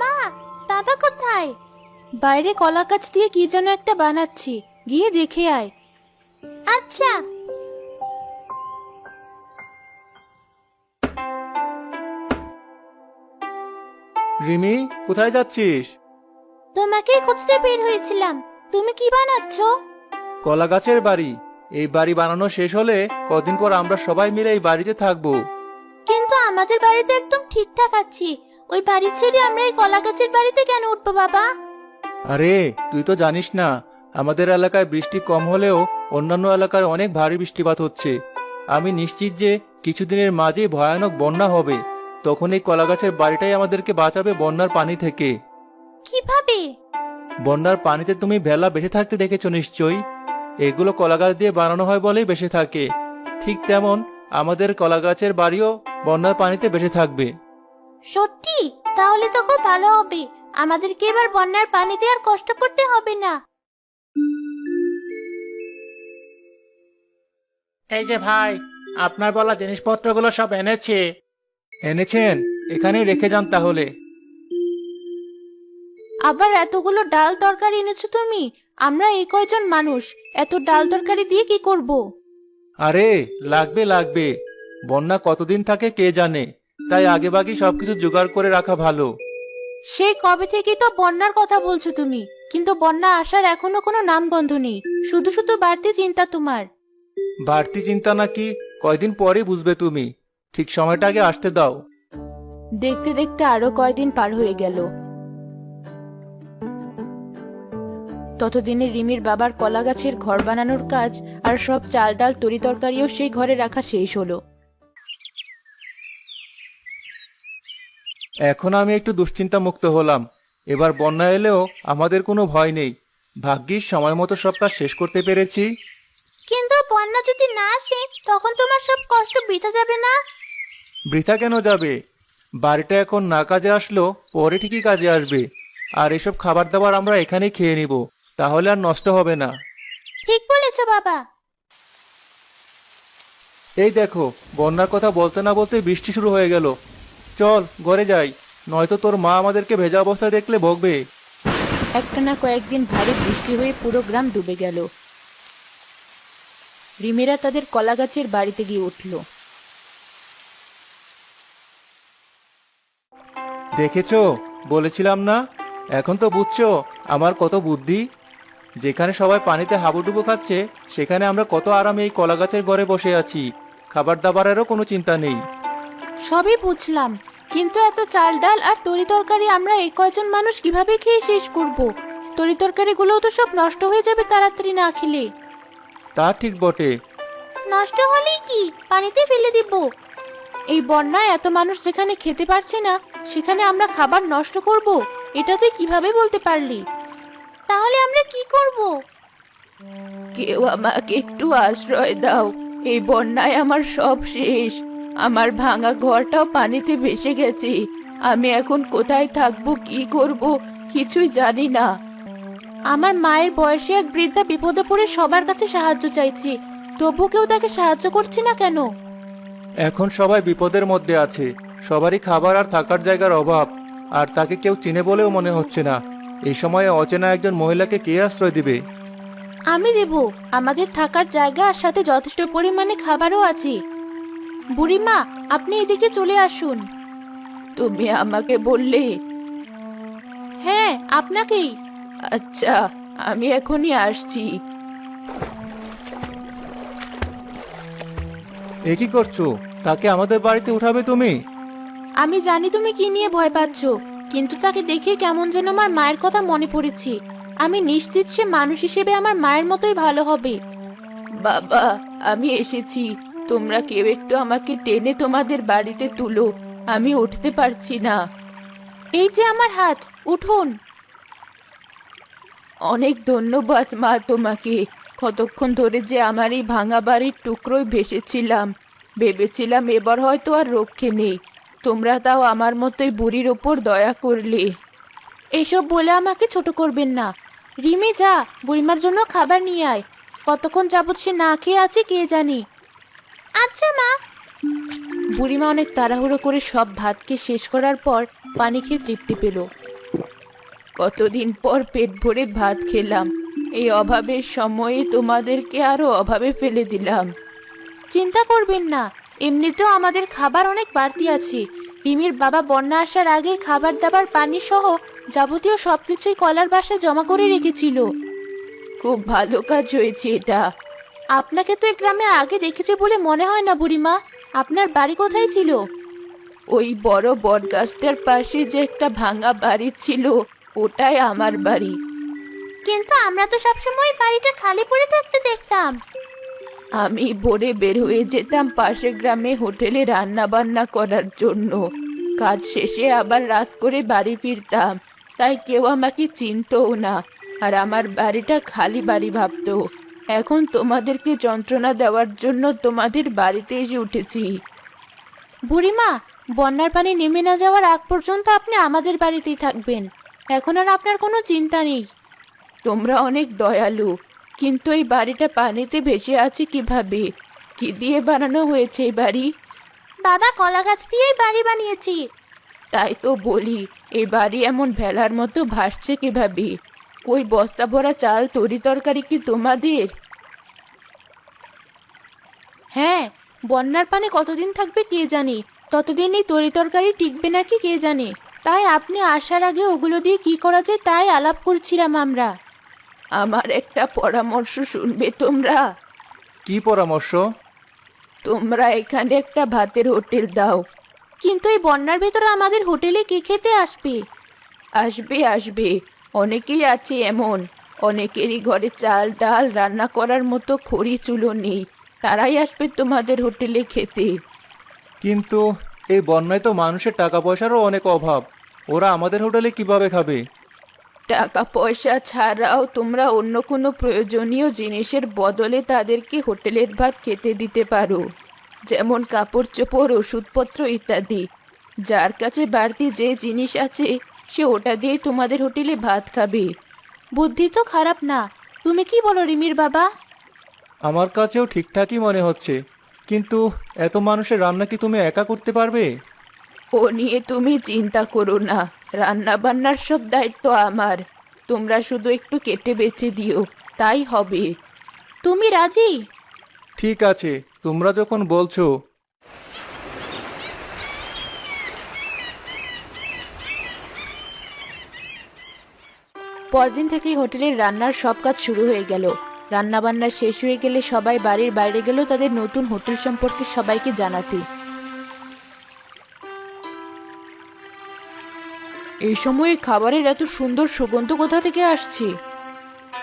মা, বাবা কোথায়? বাইরে কলা গাছ দিয়ে কি যেন একটা বানাচ্ছি, গিয়ে দেখে আয়। আচ্ছা। রিমি, কোথায় যাচ্ছিস? তোমাকে খুঁজতে বের হয়েছিলাম। তুমি কি বানাচ্ছো? কলা গাছের বাড়ি। এই বাড়ি বানানো শেষ হলে কদিন পর আমরা সবাই মিলে এই বাড়িতে থাকবো। কিন্তু আমাদের বাড়িতে একদম ঠিকঠাক আছি। ওই বাড়ি ছেড়ে আমরা এই কলা গাছের বাড়িতে কেন উঠবো বাবা? আরে, তুই তো জানিস না, আমাদের এলাকায় বৃষ্টি কম হলেও অন্যান্য এলাকায় অনেক ভারী বৃষ্টিপাত হচ্ছে। আমি নিশ্চিত যে কিছুদিনের মাঝেই ভয়ানক বন্যা হবে। তখন এই কলা গাছের বাড়িটাই আমাদেরকে বাঁচাবে বন্যার পানি থেকে। কিভাবে? বন্যার পানিতে তুমি ভেলা বেঁচে থাকতে দেখেছো নিশ্চয়ই। এগুলো কলা গাছ দিয়ে বানানো হয় বলেই বেঁচে থাকে। ঠিক তেমন আমাদের কলা গাছের বাড়িও বন্যার পানিতে বেঁচে থাকবে। সত্যি? তাহলে তো খুব ভালো হবে। আমাদেরকে এবার বন্যার পানিতে আর কষ্ট করতে হবে না। এই যে ভাই, আপনার বলা জিনিসপত্রগুলো সব এনেছেন? এখানেই রেখে যান তাহলে। আবার এতগুলো ডাল তরকারি এনেছো তুমি? আমরা এই কয়জন মানুষ, এত ডাল তরকারি দিয়ে কি করব? আরে, লাগবে লাগবে। বন্যা কতদিন থাকে কে জানে, তাই আগেভাগেই সবকিছু জোগাড় করে রাখা ভালো। সেই কবে থেকেই তো বন্যার কথা বলছো তুমি, কিন্তু বন্যা আসার এখনো কোনো নামগন্ধ নেই। শুধু শুধু বাড়তি চিন্তা তোমার। বাড়তি চিন্তা নাকি, কয়দিন পরে বুঝবে তুমি। ঠিক সময়টা আগে আসতে দাও। দেখতে দেখতে আরো কয়দিন পার হয়ে গেল। ততদিনে রিমির বাবার কলা গাছের ঘর বানানোর কাজ আর সব চাল ডাল তরি তরকারিও সেই ঘরে রাখা শেষ হলো। এখন আমি একটু দুশ্চিন্তা মুক্ত হলাম। এবার বন্যা এলেও আমাদের কোনো ভয় নেই। ভাগ্যিস সময় মতো সব কাজ শেষ করতে পেরেছি। কিন্তু বন্যা যদি না আসে, তখন তোমার সব কষ্ট বৃথা যাবে না? বৃথা কেন যাবে? বাড়িটা এখন না কাজে আসলো, পরে ঠিকই কাজে আসবে। আর এসব খাবার দাবার আমরা এখানেই খেয়ে নিব, তাহলে আর নষ্ট হবে না। ঠিক বলেছো বাবা। এই দেখো, বন্যার কথা বলতে না বলতে বৃষ্টি শুরু হয়ে গেল। চল ঘরে যাই, নয়তো তোর মা আমাদেরকে ভেজা অবস্থায় দেখলে বকবে। একটানা কয়েকদিন ভারী বৃষ্টি হয়ে পুরো গ্রাম ডুবে গেল। রিমিরা তাদের কলা গাছের বাড়িতে গিয়ে উঠল। দেখেছো, বলেছিলাম না? এখন তো বুঝছো আমার কত বুদ্ধি। যেখানে সবাই পানিতে হাবুডুবু খাচ্ছে, সেখানে আমরা কত আরামে এই কলা গাছের ঘরে বসে আছি। খাবার দাবারেরও কোনো চিন্তা নেই। সবই বুঝলাম, কিন্তু এত চাল ডাল আর তরি তরকারি আমরা এই কয়জন মানুষ কিভাবে খেয়ে শেষ করব? তরি তরকারি গুলোও তো সব নষ্ট হয়ে যাবে তাড়াতাড়ি না খেলে। তা ঠিক বটে। নষ্ট হলেই কি, পানিতে ফেলে দিব? এই বন্যায় এত মানুষ যেখানে খেতে পারছে না, সেখানে আমরা খাবার নষ্ট করব? এটা তুই কিভাবে বলতে পারলি? তাহলে আমরা কি করব? কেউ আমাকে একটু আশ্রয় দাও। এই বন্যায় আমার সব শেষ। আমার ভাঙা ঘরটাও পানিতে ভেসে গেছে। আমি এখন কোথায় থাকবো, কি করব, কিছুই জানি না। আমার মায়ের বয়সী এক বৃদ্ধা বিপদে পড়ে সবার কাছে সাহায্য চাইছে, তবু কেউ তাকে সাহায্য করছে না কেন? এখন সবাই বিপদের মধ্যে আছে। সবারই খাবার আর থাকার জায়গার অভাব। আর তাকে কেউ চিনে বলেও মনে হচ্ছে না। এই সময়ে অচেনা একজন মহিলাকে কে আশ্রয় দিবে? আমি দেব। আমাদের থাকার জায়গা আর সাথে যথেষ্ট পরিমাণে খাবারও আছে। বুড়িমা, আপনি এদিকে চলে আসুন। তুমি আমাকে বললে? হ্যাঁ, আপনাকেই। আচ্ছা, আমি এখনই আসছি। এ কি করছো? তাকে আমাদের বাড়িতে উঠাবে তুমি? আমি জানি তুমি কি নিয়ে ভয় পাচ্ছ, কিন্তু তাকে দেখে কেমন যেন আমার মায়ের কথা মনে পড়েছে। আমি নিশ্চিত সে মানুষ হিসেবে আমার মায়ের মতোই ভালো হবে। বাবা, আমি এসেছি। তোমরা কেউ একটু আমাকে টেনে তোমাদের বাড়িতে তুলো। আমি উঠতে পারছি না। এই যে আমার হাত, উঠুন। অনেক ধন্যবাদ মা তোমাকে। কতক্ষণ ধরে যে আমার এই ভাঙা বাড়ির টুকরোই ভেসেছিলাম। ভেবেছিলাম এবার হয়তো আর রক্ষে নেই। তোমরা তাও আমার মতোই বুড়ির ওপর দয়া করলে। এসব বলে আমাকে ছোট করবেন না। রিমি, যা বুড়িমার জন্য খাবার নিয়ে আয়। কতক্ষণ যাবত সে না খেয়ে আছে কে জানি। আচ্ছা মা। বুড়িমা অনেক তাড়াহুড়ো করে সব ভাতকে শেষ করার পর পানি খেয়ে তৃপ্তি পেল। কতদিন পর পেট ভরে ভাত খেলাম, এই অভাবের সময়ে তোমাদেরকে আরো অভাবে ফেলে দিলাম। চিন্তা করবেন না, এমনিতেও আমাদের খাবার অনেক বাড়তি আছে। রিমির বাবা বন্যা আসার আগে খাবার দাবার পানি সহ যাবতীয় সবকিছুই কলার বাসায় জমা করে রেখেছিল। খুব ভালো কাজ হয়েছে এটা। আপনাকে তো এই গ্রামে আগে দেখেছি বলে মনে হয় না বুড়িমা। আপনার বাড়ি কোথায় ছিল? ওই বড় বটগাছটার পাশে যে একটা ভাঙা বাড়ি ছিল, ওটাই আমার বাড়ি। কিন্তু আমরা তো সবসময় বাড়িটা খালি পড়ে থাকতে দেখতাম। আমি ভোরে বের হয়ে যেতাম পাশের গ্রামে হোটেলে রান্না বান্না করার জন্য। কাজ শেষে আবার রাত করে বাড়ি ফিরতাম, তাই কেউ আমাকে চিনতও না, আর আমার বাড়িটা খালি বাড়ি ভাবতো। এখন তোমাদেরকে যন্ত্রণা দেওয়ার জন্য তোমাদের বাড়িতে এসে উঠেছি। বুড়িমা, বন্যার পানি নেমে না যাওয়ার আগ পর্যন্ত আপনি আমাদের বাড়িতেই থাকবেন। এখন আর আপনার কোনো চিন্তা নেই। তোমরা অনেক দয়ালু, কিন্তু এই বাড়িটা পানিতে ভেসে আছে কিভাবে? কি দিয়ে বানানো হয়েছে এই বাড়ি? দাদা কলা গাছ দিয়েই বাড়ি বানিয়েছি। তাই তো বলি, এই বাড়ি এমন ভেলার মতো ভাসছে কিভাবে? ওই বস্তা ভরা চাল তরি তরকারি কি তোমাদের? হ্যাঁ, বন্যার পানি কতদিন থাকবে কে জানে, ততদিন এই তরি তরকারি টিকবে নাকি কে জানে। তাই আপনি আসার আগে ওগুলো দিয়ে কি করা যায় তাই আলাপ করছিলাম আমরা। আমার একটা পরামর্শ শুনবে তোমরা? কি পরামর্শ? তোমরা এখানে একটা ভাতের হোটেল দাও। কিন্তু এই বন্যার ভেতরে আমাদের হোটেলে কে খেতে আসবে? আসবে আসবে, অনেকেই আছে এমন। অনেকেরই ঘরে চাল ডাল রান্না করার মতো খড়ি চুলো নেই, তারাই আসবে তোমাদের হোটেলে খেতে। কিন্তু এই বন্যায় তো মানুষের টাকা পয়সারও অনেক অভাব, ওরা আমাদের হোটেলে কিভাবে খাবে? টাকা পয়সা ছাড়াও তোমরা অন্য কোনো প্রয়োজনীয় জিনিসের বদলে তাদেরকে হোটেলের ভাত খেতে দিতে পারো, যেমন কাপড় চোপড়, ওষুধপত্র ইত্যাদি। যার কাছে বাড়তি যে জিনিস আছে সে ওটা দিয়ে তোমাদের হোটেলে ভাত খাবে। বুদ্ধি তো খারাপ না। তুমি কি বলো রিমির বাবা? আমার কাছেও ঠিকঠাকই মনে হচ্ছে, কিন্তু এত মানুষের রান্না কি তুমি একা করতে পারবে? ও নিয়ে তুমি চিন্তা করো না, রান্না বান্নার সব দায়িত্ব আমার। তোমরা শুধু একটু কেটে বেছে দিও, তাই হবে। তুমি রাজি? ঠিক আছে, তোমরা যখন বলছো। পরদিন থেকেই হোটেলের রান্নার সব কাজ শুরু হয়ে গেল। রান্না বান্না শেষ হয়ে গেলে সবাই বাড়ির বাইরে গেল তাদের নতুন হোটেল সম্পর্কে সবাইকে জানাতে। এই সময়ে খাবারের এত সুন্দর সুগন্ধ কোথা থেকে আসছে?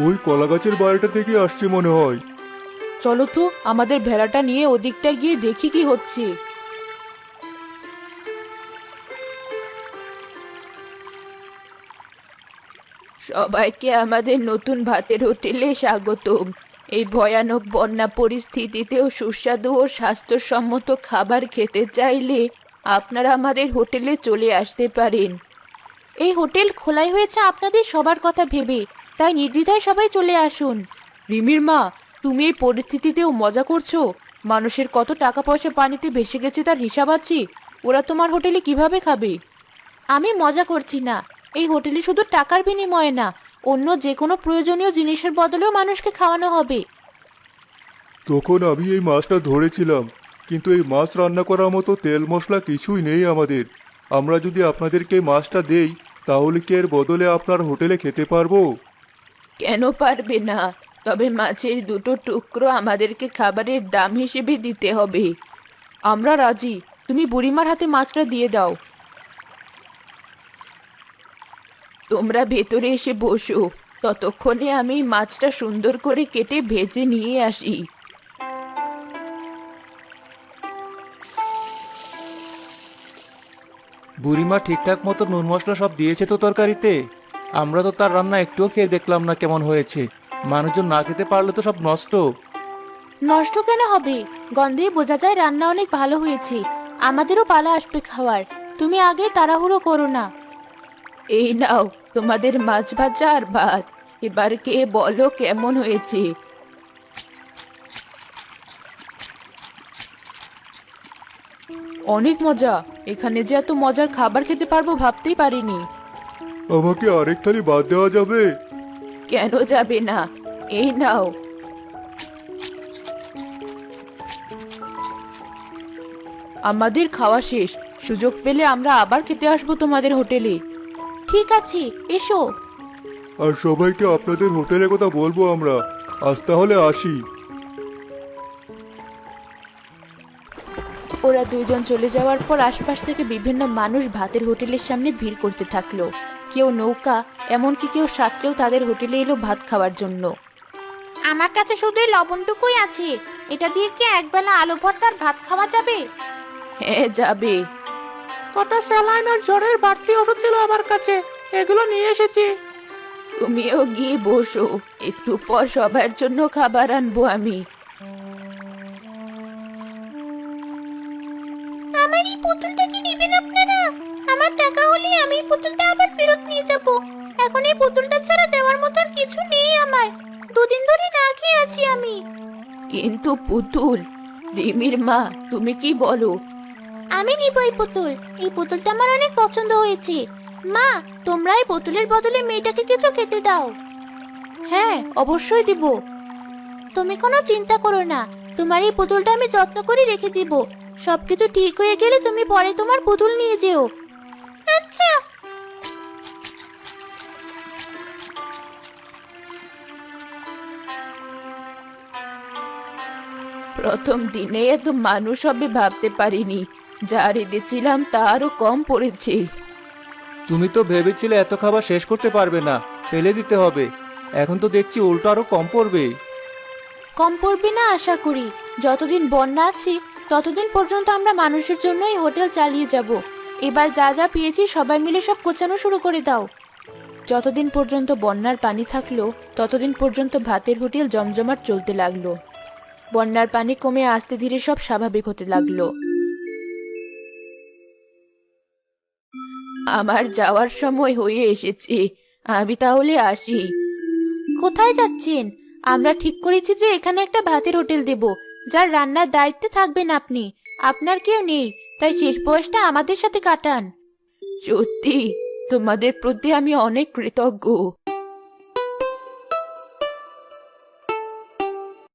ওই কলা গাছের বাড়িটা থেকে আসছে মনে হয়। চলো তো আমাদের ভেড়াটা নিয়ে ওদিকটা গিয়ে দেখি কি হচ্ছে। সবাইকে আমাদের নতুন ভাতের হোটেলে স্বাগতম। এই ভয়ানক বন্যা পরিস্থিতিতেও সুস্বাদু ও স্বাস্থ্যসম্মত খাবার খেতে চাইলে আপনারা আমাদের হোটেলে চলে আসতে পারেন। এই হোটেল খোলাই হয়েছে আপনাদের সবার কথা ভেবে, তাই নির্দ্বিধায় সবাই চলে আসুন। রিমির মা, তুমি এই পরিস্থিতিতেও মজা করছো? মানুষের কত টাকা পয়সা পানিতে ভেসে গেছে তার হিসাব আছে। ওরা তোমার হোটেলে কিভাবে খাবে? আমি মজা করছি না। এই হোটেলে শুধু টাকার বিনিময়ে না, অন্য যে কোনো প্রয়োজনীয় জিনিসের বদলেও মানুষকে খাওয়ানো হবে। তখন আমি এই মাছটা ধরেছিলাম, কিন্তু এই মাছ রান্না করার মতো তেল মশলা কিছুই নেই আমাদের। আমরা যদি আপনাদেরকে মাছটা দেই তাহলে কি এর বদলে আপনার হোটেলে খেতে পারবো? কেন পারবে না? তবে মাছের দুটো টুকরো আমাদেরকে খাবারের দাম হিসেবে দিতে হবে। আমরা রাজি, তুমি বুড়িমার হাতে মাছটা দিয়ে দাও। তোমরা ভেতরে এসে বসো, ততক্ষণে আমি মাছটা সুন্দর করে কেটে ভেজে নিয়ে আসি। বুড়িমা ঠিকঠাক মতো নুন মশলা সব দিয়েছে তো তরকারিতে? আমরা তো তার রান্না একটুও খেয়ে দেখলাম না কেমন হয়েছে। মানুষজন না খেতে পারলে তো সব নষ্ট। নষ্ট কেন হবে? গন্ধে বোঝা যায় রান্না অনেক ভালো হয়েছে। আমাদেরও পালা আসবে খাওয়ার, তুমি আগে তাড়াহুড়ো করো না। এই নাও তোমাদের মাছ ভাজা আর ভাত, এবার কে বলো কেমন হয়েছে। অনেক মজা। এখানে যে এত মজার খাবার খেতে পারবো ভাবতেই পারিনি। আমাকে আরেক থালি বাদ দেওয়া যাবে? কেন যাবে না? এই নাও। আমাদের খাওয়া শেষ। সুযোগ পেলে আমরা আবার খেতে আসবো তোমাদের হোটেলে। ঠিক আছে, এসো। আর সবাইকে আপনাদের হোটেলের কথা বলবো আমরা। আজ তাহলে আসি। ওরা দুইজন চলে যাওয়ার পর আশপাশ থেকে বিভিন্ন মানুষ ভাতের হোটেলের সামনে ভিড় করতে থাকলো। কেউ নৌকা, এমনকি কেউ সাঁতরেও তাদের হোটেলে এলো ভাত খাওয়ার জন্য। আমার কাছে শুধু এই লবণটুকুই আছে। এটা দিয়ে কি একবেলা আলু ভর্তার ভাত খাওয়া যাবে? হ্যাঁ, যাবে। কটা স্যালাইন আর জ্বরের বাড়তি ওষুধ ছিল আমার কাছে, এগুলো নিয়ে এসেছি। তুমিও গিয়ে বসো, একটু পর সবার জন্য খাবার আনবো আমি। আমার এই পুতুলটা কি নেবেন আপনারা? আমার টাকা হলে আমি এই পুতুলটা আবার ফেরত নিয়ে যাব। এখন এই পুতুলটা ছাড়া দেওয়ার মতন কিছু নেই আমার। দুদিন ধরে না খেয়ে আছি আমি। কিন্তু পুতুল, রিমির মা, তুমি কি বলো? আমি নিব এই পুতুল। এই পুতুলটা আমার অনেক পছন্দ হয়েছে। মা, তোমরা এই পুতুলের বদলে মেয়েটাকে কিছু খেতে দাও। হ্যাঁ, অবশ্যই দিব। তুমি কোনো চিন্তা করো না, তোমার এই পুতুলটা আমি যত্ন করে রেখে দিব। সবকিছু ঠিক হয়ে গেলে তুমি পরে তোমার পুতুল নিয়ে যেও। আচ্ছা। প্রথম দিনে এত মানুষ হবে ভাবতে পারিনি। যা রেঁধেছিলাম তা আরো কম পড়েছে। তুমি তো ভেবেছিলে এত খাবার শেষ করতে পারবে না, ফেলে দিতে হবে। এখন তো দেখছি উল্টো আরো কম পড়বে। কম পড়বে না আশা করি। যতদিন বন্যা আছে ততদিন পর্যন্ত আমরা মানুষের জন্যই হোটেল চালিয়ে যাব। এবার যা যা পেয়েছি সবাই মিলে সব গোছানো শুরু করে দাও। যতদিন পর্যন্ত বন্যার পানি থাকলো ততদিন পর্যন্ত ভাতের হোটেল জমজমাট চলতে লাগলো। বন্যার পানি কমে আস্তে ধীরে সব স্বাভাবিক হতে লাগলো। আমার যাওয়ার সময় হয়ে এসেছে, আমি তাহলে আসি। কোথায় যাচ্ছেন? আমরা ঠিক করেছি যে এখানে একটা ভাতের হোটেল দেব, যার রান্নার দায়িত্বে থাকবেন আপনি। আপনার কেউ নেই, তাই শেষ বয়সটা আমাদের সাথে কাটান। সত্যি, তোমাদের প্রতি আমি অনেক কৃতজ্ঞ।